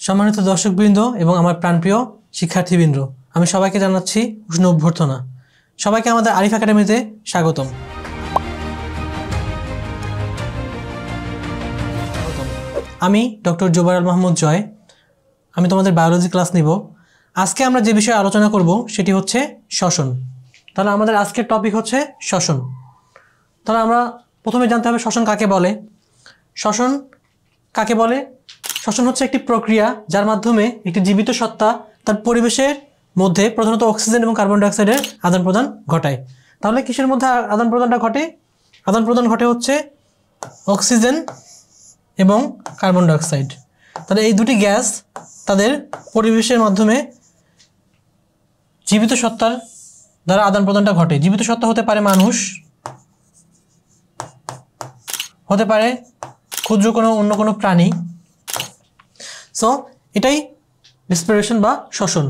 সম্মানিত দর্শকবৃন্দ এবং আমার প্রাণপ্রিয় শিক্ষার্থীবৃন্দ, আমি সবাইকে জানাচ্ছি উষ্ণ অভ্যর্থনা। সবাইকে আমাদের আরিফ একাডেমিতে স্বাগতম। আমি ডক্টর জোবায়ের মাহমুদ জয়। আমি তোমাদের বায়োলজি ক্লাস নিব। আজকে আমরা যে বিষয়ে আলোচনা করব সেটি হচ্ছে শ্বসন। তাহলে আমাদের আজকের টপিক হচ্ছে শ্বসন। তাহলে আমরা প্রথমে জানতে হবে শ্বসন কাকে বলে। শ্বসন কাকে বলে? শ্বসন হচ্ছে একটি প্রক্রিয়া যার মাধ্যমে একটি জীবিত সত্তা তার পরিবেশের মধ্যে প্রধানত অক্সিজেন এবং কার্বন ডাইঅক্সাইডের আদান প্রদান ঘটায়। তাহলে কিসের মধ্যে আদান প্রদানটা ঘটে? আদান প্রদান ঘটে হচ্ছে অক্সিজেন এবং কার্বন ডাইঅক্সাইড। তাহলে এই দুটি গ্যাস তাদের পরিবেশের মাধ্যমে জীবিত সত্তার দ্বারা আদান প্রদানটা ঘটে। জীবিত সত্তা হতে পারে মানুষ, হতে পারে ক্ষুদ্র অন্য কোনো প্রাণী। সো এটাই রেসপিরেশন বা শ্বসন।